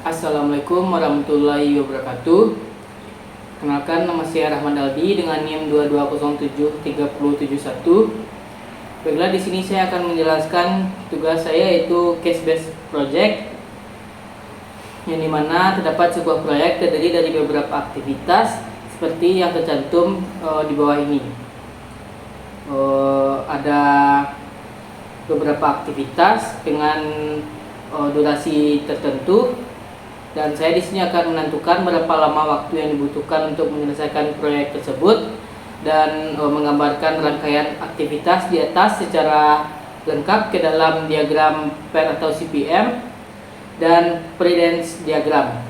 Assalamualaikum warahmatullahi wabarakatuh. Kenalkan, nama saya Rahman Aldi dengan NIM 22073071. Baiklah, di sini saya akan menjelaskan tugas saya, yaitu case based project, yang dimana terdapat sebuah proyek terdiri dari beberapa aktivitas seperti yang tercantum di bawah ini. Ada beberapa aktivitas dengan durasi tertentu, dan saya di sini akan menentukan berapa lama waktu yang dibutuhkan untuk menyelesaikan proyek tersebut dan menggambarkan rangkaian aktivitas di atas secara lengkap ke dalam diagram PER atau CPM dan precedence diagram,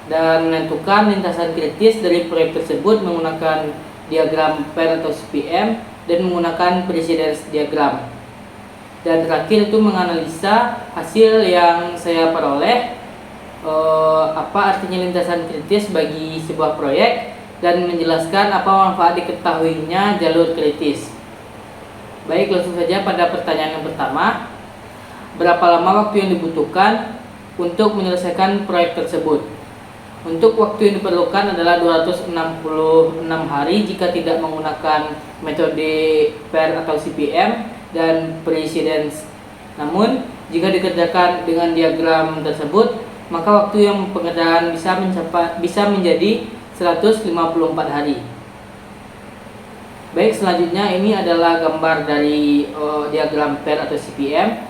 dan menentukan lintasan kritis dari proyek tersebut menggunakan diagram PER atau CPM dan menggunakan precedence diagram. Dan terakhir itu menganalisa hasil yang saya peroleh, apa artinya lintasan kritis bagi sebuah proyek, dan menjelaskan apa manfaat diketahuinya jalur kritis. Baik, langsung saja pada pertanyaan yang pertama. Berapa lama waktu yang dibutuhkan untuk menyelesaikan proyek tersebut? Untuk waktu yang diperlukan adalah 266 hari jika tidak menggunakan metode PER atau CPM dan precedence. Namun, jika dikerjakan dengan diagram tersebut, maka waktu yang pengerjaan bisa menjadi 154 hari. Baik, selanjutnya ini adalah gambar dari diagram PER atau CPM.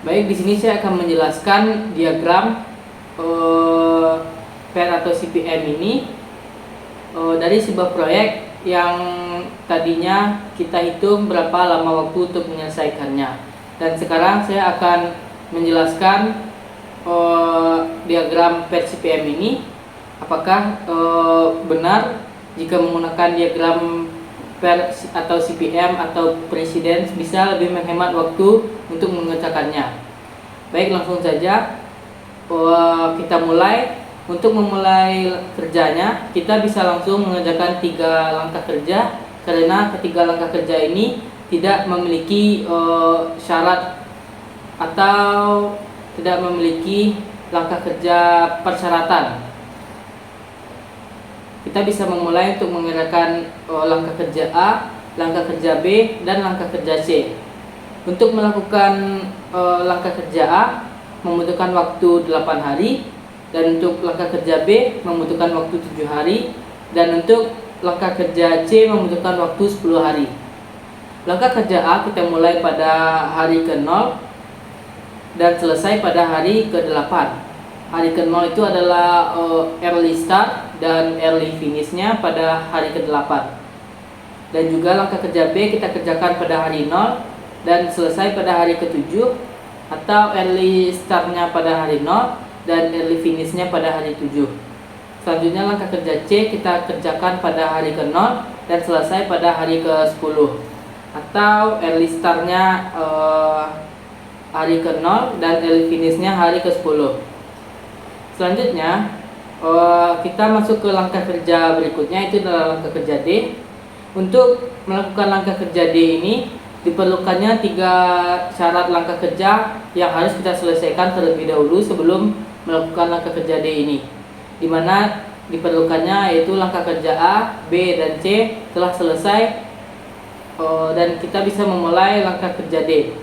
Baik, di sini saya akan menjelaskan diagram PER atau CPM ini dari sebuah proyek yang tadinya kita hitung berapa lama waktu untuk menyelesaikannya. Dan sekarang saya akan menjelaskan diagram PER CPM ini apakah benar jika menggunakan diagram PER atau CPM atau precedence bisa lebih menghemat waktu untuk mengerjakannya. Baik, langsung saja kita mulai. Untuk memulai kerjanya, kita bisa langsung mengerjakan 3 langkah kerja, karena ketiga langkah kerja ini tidak memiliki syarat atau tidak memiliki langkah kerja persyaratan. Kita bisa memulai untuk mengerjakan langkah kerja A, langkah kerja B, dan langkah kerja C. Untuk melakukan langkah kerja A membutuhkan waktu 8 hari, dan untuk langkah kerja B membutuhkan waktu 7 hari, dan untuk langkah kerja C membutuhkan waktu 10 hari. Langkah kerja A kita mulai pada hari ke-0 dan selesai pada hari ke-8. Hari ke-0 itu adalah early start dan early finishnya pada hari ke-8. Dan juga langkah kerja B kita kerjakan pada hari 0 dan selesai pada hari ke-7, atau early startnya pada hari 0 dan early finishnya pada hari 7. Selanjutnya langkah kerja C kita kerjakan pada hari ke-0 dan selesai pada hari ke-10, atau early startnya hari ke-0 dan early finishnya hari ke-10. Selanjutnya kita masuk ke langkah kerja berikutnya, itu adalah langkah kerja D. Untuk melakukan langkah kerja D ini diperlukannya 3 syarat langkah kerja yang harus kita selesaikan terlebih dahulu sebelum melakukan langkah kerja D ini, dimana diperlukannya yaitu langkah kerja A, B, dan C telah selesai, dan kita bisa memulai langkah kerja D.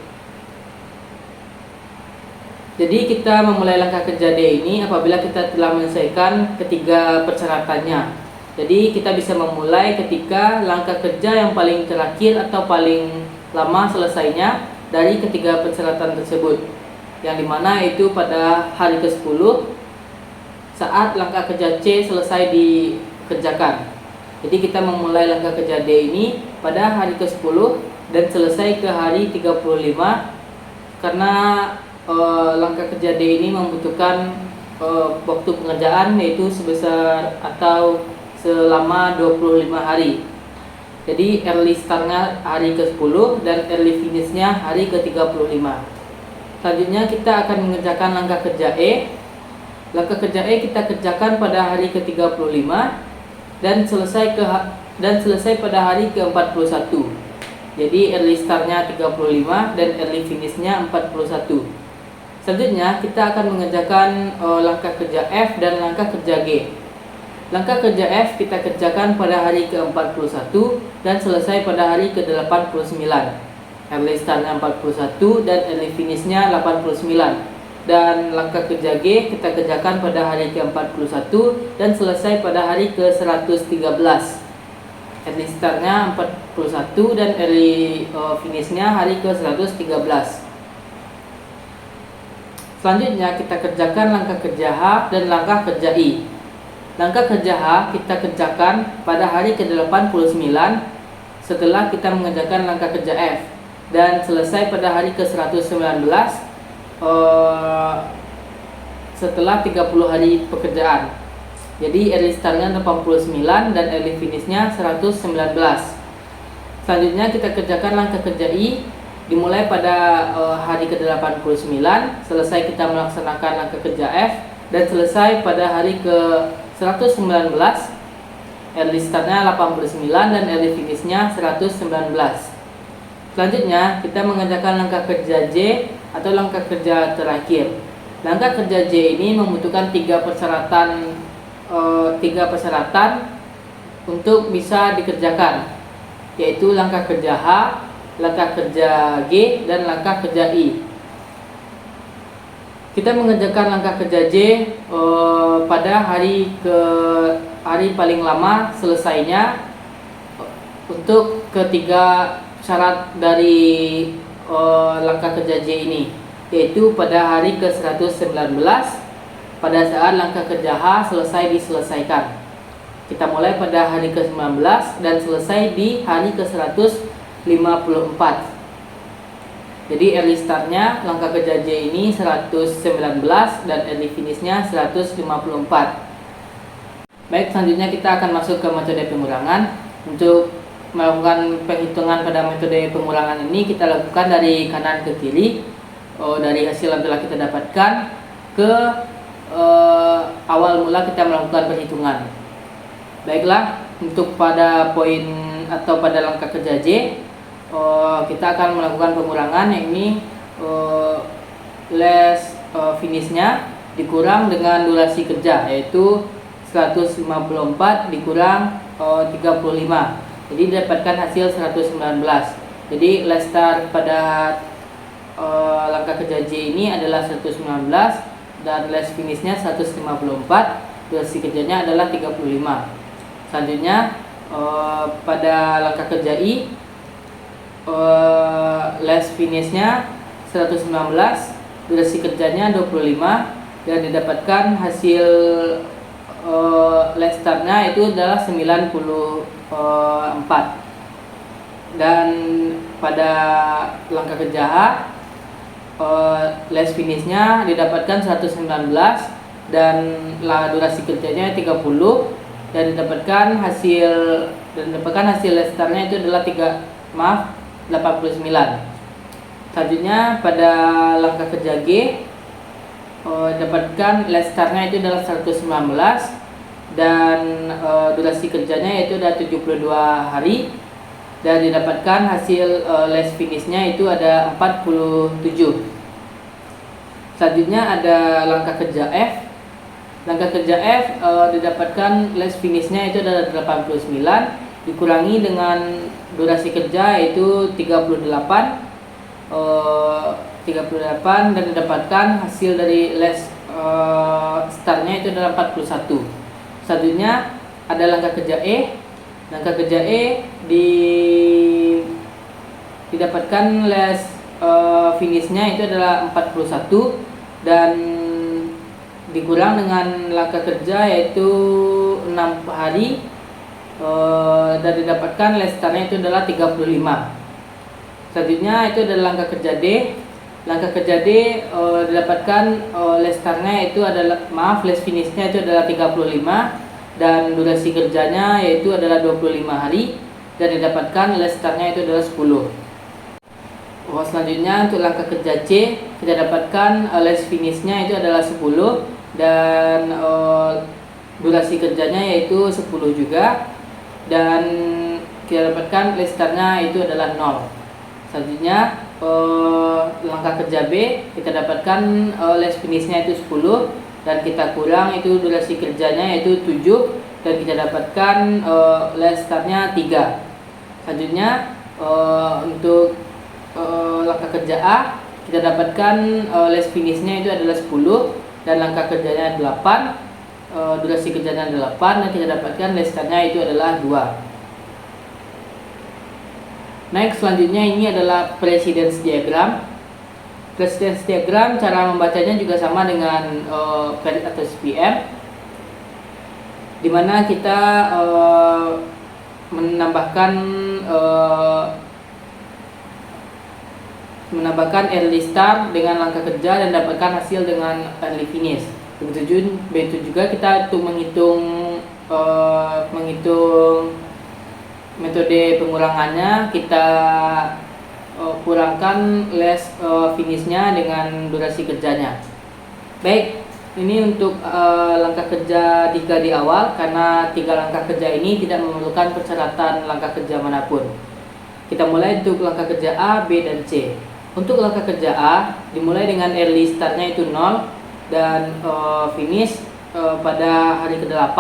Jadi kita memulai langkah kerja D ini apabila kita telah menyelesaikan ketiga persyaratannya. Jadi kita bisa memulai ketika langkah kerja yang paling terakhir atau paling lama selesainya dari ketiga persyaratan tersebut, yang dimana itu pada hari ke-10 saat langkah kerja C selesai dikerjakan. Jadi kita memulai langkah kerja D ini pada hari ke-10 dan selesai ke hari 35, karena langkah kerja D ini membutuhkan waktu pengerjaan yaitu sebesar atau selama 25 hari. Jadi early startnya hari ke-10 dan early finishnya hari ke-35. Selanjutnya kita akan mengerjakan langkah kerja E. Langkah kerja E kita kerjakan pada hari ke-35 dan selesai pada hari ke-41. Jadi early startnya 35 dan early finishnya 41. Selanjutnya kita akan mengerjakan langkah kerja F dan langkah kerja G. Langkah kerja F kita kerjakan pada hari ke-41 dan selesai pada hari ke-89. Early startnya 41 dan early finishnya 89. Dan langkah kerja G kita kerjakan pada hari ke-41 dan selesai pada hari ke-113. Early startnya 41 dan early finishnya hari ke-113. Selanjutnya kita kerjakan langkah kerja H dan langkah kerja I. Langkah kerja H kita kerjakan pada hari ke-89 setelah kita mengerjakan langkah kerja F dan selesai pada hari ke-119 setelah 30 hari pekerjaan. Jadi early startnya 89 dan early finishnya 119. Selanjutnya kita kerjakan langkah kerja I dimulai pada hari ke-89, selesai kita melaksanakan langkah kerja F dan selesai pada hari ke-119. Early startnya 89 dan early finishnya 119. Selanjutnya kita mengerjakan langkah kerja J atau langkah kerja terakhir. Langkah kerja J ini membutuhkan tiga persyaratan untuk bisa dikerjakan, yaitu langkah kerja H, langkah kerja G, dan langkah kerja I. Kita mengerjakan langkah kerja J pada hari paling lama selesainya untuk ketiga syarat dari langkah kerja J ini, yaitu pada hari ke-119 pada saat langkah kerja H selesai diselesaikan. Kita mulai pada hari ke-19 dan selesai di hari ke-154. Jadi early startnya langkah kerja J ini 119 dan early finishnya 154. Baik, selanjutnya kita akan masuk ke metode pengurangan. Untuk melakukan perhitungan pada metode pengurangan ini kita lakukan dari kanan ke kiri, dari hasil yang telah kita dapatkan ke awal mula kita melakukan perhitungan. Baiklah, untuk pada poin atau pada langkah kerja J kita akan melakukan pengurangan, yang ini less finishnya dikurang dengan durasi kerja, yaitu 154 dikurang 35. Jadi didapatkan hasil 119. Jadi less start pada langkah kerja J ini adalah 119 dan less finishnya 154. Durasi kerjanya adalah 35. Selanjutnya pada langkah kerja I, less finishnya 119, durasi kerjanya 25 dan didapatkan hasil less startnya itu adalah 94. Dan pada langkah kerja H, less finishnya didapatkan 119 dan durasi kerjanya 30 dan didapatkan hasil less startnya itu adalah 89. Selanjutnya pada langkah kerja G, dapatkan less startnya itu adalah 119 dan durasi kerjanya itu adalah 72 hari dan didapatkan hasil less finishnya itu ada 47. Selanjutnya ada langkah kerja F. Langkah kerja F didapatkan less finishnya itu adalah 89 dikurangi dengan durasi kerja yaitu 38 dan didapatkan hasil dari less startnya itu adalah 41. Selanjutnya ada langkah kerja E. Langkah kerja E didapatkan less finishnya itu adalah 41 dan dikurang dengan langkah kerja yaitu 6 hari dan didapatkan less startnya itu adalah 35. Selanjutnya itu adalah langkah kerja D. Langkah kerja D didapatkan less startnya itu adalah less finishnya itu adalah 35 dan durasi kerjanya yaitu adalah 25 hari dan didapatkan less startnya itu adalah 10. Selanjutnya untuk langkah kerja C kita dapatkan less finishnya itu adalah 10 dan durasi kerjanya yaitu 10 juga dan kita dapatkan less startnya itu adalah 0. Selanjutnya langkah kerja B kita dapatkan less finishnya itu 10 dan kita kurang itu durasi kerjanya yaitu 7 dan kita dapatkan less startnya 3. Selanjutnya untuk langkah kerja A kita dapatkan less finishnya itu adalah 10 dan langkah kerjanya 8, durasi kerjanya 8 dan kita dapatkan less startnya itu adalah 2. Next, selanjutnya ini adalah precedence diagram. Precedence diagram cara membacanya juga sama dengan period atau CPM, dimana kita menambahkan early start dengan langkah kerja dan dapatkan hasil dengan early finish. Begitu juga kita untuk menghitung metode pengurangannya, kita kurangkan less finishnya dengan durasi kerjanya. Baik, ini untuk langkah kerja 3 di awal, karena 3 langkah kerja ini tidak memerlukan persyaratan langkah kerja manapun. Kita mulai untuk langkah kerja A, B, dan C. Untuk langkah kerja A dimulai dengan early startnya itu 0 dan finish pada hari ke-8.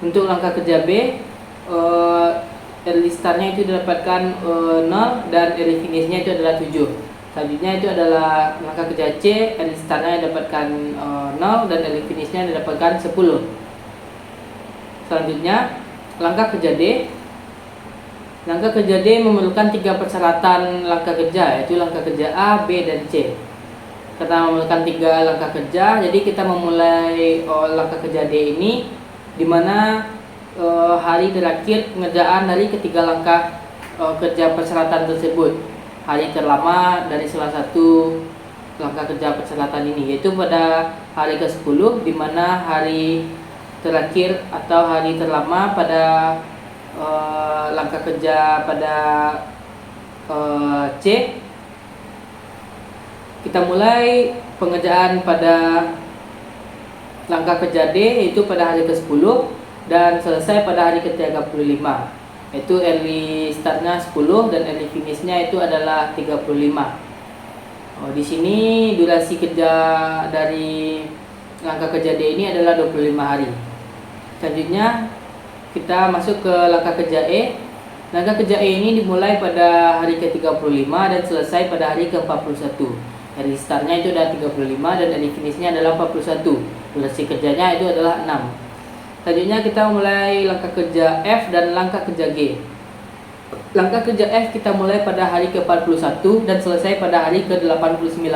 Untuk langkah kerja B early startnya itu didapatkan 0 dan early finishnya itu adalah 7. Selanjutnya itu adalah langkah kerja C, early startnya didapatkan 0 dan early finishnya didapatkan 10. Selanjutnya langkah kerja D. Langkah kerja D memerlukan 3 persyaratan langkah kerja, yaitu langkah kerja A, B, dan C. Karena memerlukan 3 langkah kerja, jadi kita memulai langkah kerja D ini di mana hari terakhir pengerjaan dari ketiga langkah kerja persyaratan tersebut. Hari terlama dari salah satu langkah kerja persyaratan ini, yaitu pada hari ke-10, di mana hari terakhir atau hari terlama pada langkah kerja pada C. Kita mulai pengerjaan pada langkah kerja D yaitu pada hari ke-10 dan selesai pada hari ke-35, yaitu early startnya 10 dan early finishnya itu adalah 35. Di sini durasi kerja dari langkah kerja D ini adalah 25 hari. Selanjutnya kita masuk ke langkah kerja E. Langkah kerja E ini dimulai pada hari ke-35 dan selesai pada hari ke-41. Early startnya itu adalah 35 dan early finishnya adalah 41. Durasi kerjanya itu adalah 6. Selanjutnya kita mulai langkah kerja F dan langkah kerja G. Langkah kerja F kita mulai pada hari ke-41 dan selesai pada hari ke-89.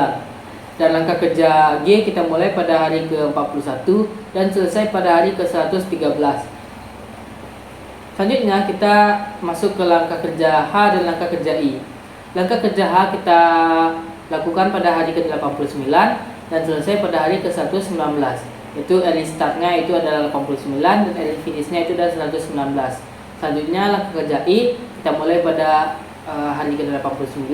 Dan langkah kerja G kita mulai pada hari ke-41 dan selesai pada hari ke-113. Selanjutnya kita masuk ke langkah kerja H dan langkah kerja I. Langkah kerja H kita lakukan pada hari ke-89 dan selesai pada hari ke-119. Itu early startnya itu adalah 89 dan early finishnya itu adalah 119. Selanjutnya langkah kerja I kita mulai pada hari ke-89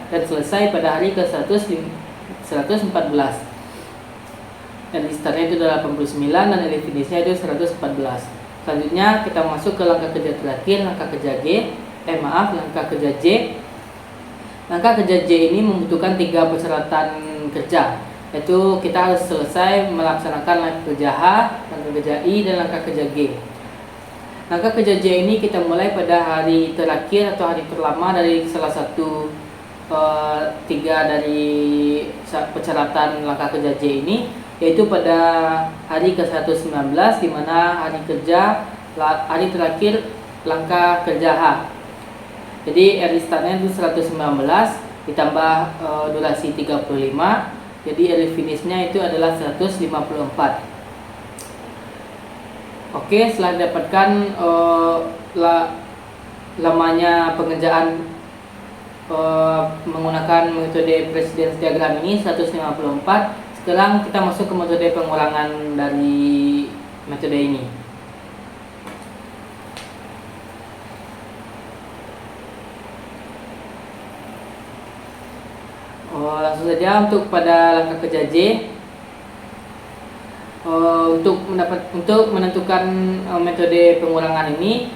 dan selesai pada hari ke-114. Early startnya itu adalah 89 dan early finishnya itu 114. Selanjutnya kita masuk ke langkah kerja terakhir, langkah kerja langkah kerja J. Langkah kerja J ini membutuhkan 3 persyaratan kerja, yaitu kita harus selesai melaksanakan langkah kerja H, langkah kerja I, dan langkah kerja G. Langkah kerja J ini kita mulai pada hari terakhir atau hari terlama dari salah satu 3 dari persyaratan langkah kerja J ini, yaitu pada hari ke-119, di mana hari terakhir langkah kerja H. Jadi early startnya itu 119 ditambah durasi 35. Jadi early finishnya itu adalah 154. Oke, setelah dapatkan lamanya pengerjaan menggunakan metode precedence diagram ini 154, sekarang kita masuk ke metode pengurangan dari metode ini. Langsung saja untuk pada langkah kerja J. Untuk menentukan metode pengurangan ini,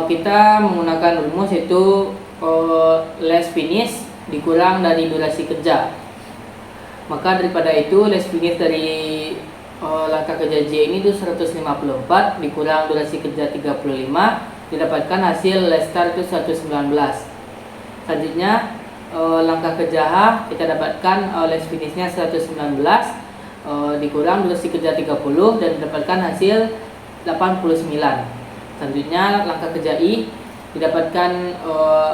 kita menggunakan rumus, yaitu less finish dikurang dari durasi kerja. Maka daripada itu less finish dari langkah kerja J ini itu 154 dikurang durasi kerja 35, didapatkan hasil less start itu 119. Selanjutnya langkah kerja H kita dapatkan less finishnya 119 dikurang durasi kerja 30 dan didapatkan hasil 89. Selanjutnya langkah kerja I didapatkan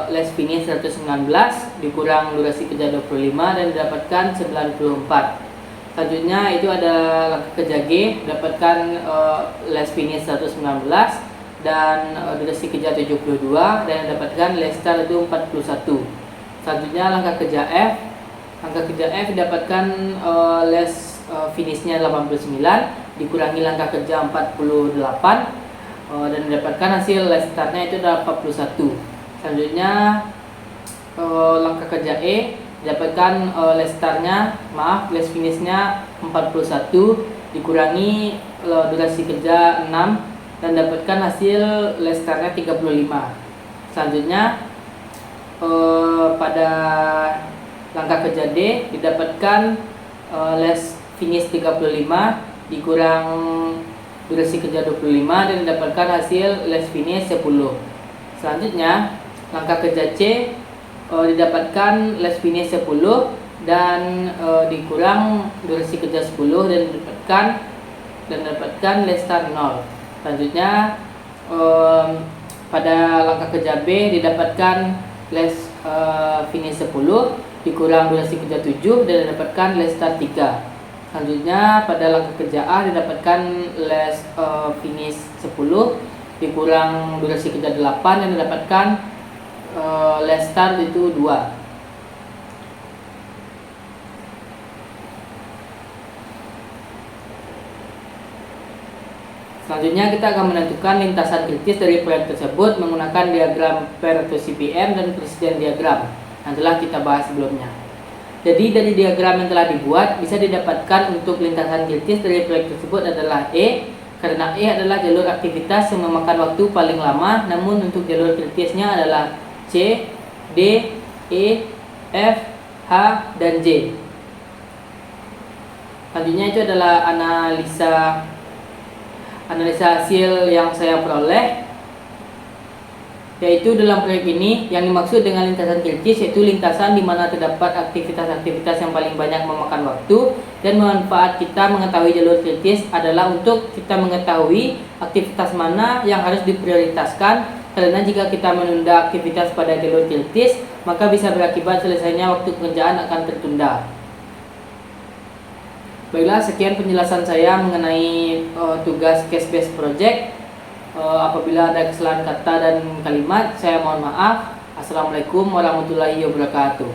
less finish 119 dikurang durasi kerja 25 dan didapatkan 94. Selanjutnya itu ada langkah kerja G didapatkan less finish 119 dan durasi kerja 72 dan didapatkan less start itu 41. Selanjutnya langkah kerja F. Langkah kerja F didapatkan less finishnya 89 dikurangi langkah kerja 48 dan mendapatkan hasil less startnya itu adalah 41. Selanjutnya langkah kerja E didapatkan less finishnya 41 dikurangi durasi kerja 6 dan dapatkan hasil less startnya 35. Selanjutnya pada langkah kerja D didapatkan less finish 35 dikurang durasi kerja 25 dan didapatkan hasil less finish 10. Selanjutnya langkah kerja C didapatkan less finish 10 dan dikurang durasi kerja 10 dan didapatkan less start 0. Selanjutnya pada langkah kerja B didapatkan less finish 10 dikurang durasi kerja 7 dan didapatkan less start 3. Selanjutnya pada langkah kerja A didapatkan less finish 10 dikurang durasi kerja 8 dan didapatkan less start itu 2. Selanjutnya kita akan menentukan lintasan kritis dari proyek tersebut menggunakan diagram Pareto CPM dan presiden diagram yang telah kita bahas sebelumnya. Jadi dari diagram yang telah dibuat bisa didapatkan untuk lintasan kritis dari proyek tersebut adalah E, karena E adalah jalur aktivitas yang memakan waktu paling lama, namun untuk jalur kritisnya adalah C, D, E, F, H, dan J. Selanjutnya itu adalah analisa hasil yang saya peroleh, yaitu dalam proyek ini yang dimaksud dengan lintasan kritis yaitu lintasan di mana terdapat aktivitas-aktivitas yang paling banyak memakan waktu, dan manfaat kita mengetahui jalur kritis adalah untuk kita mengetahui aktivitas mana yang harus diprioritaskan, karena jika kita menunda aktivitas pada jalur kritis maka bisa berakibat selesainya waktu pekerjaan akan tertunda. Baiklah, sekian penjelasan saya mengenai tugas case based project. Apabila ada kesalahan kata dan kalimat, saya mohon maaf. Assalamualaikum warahmatullahi wabarakatuh.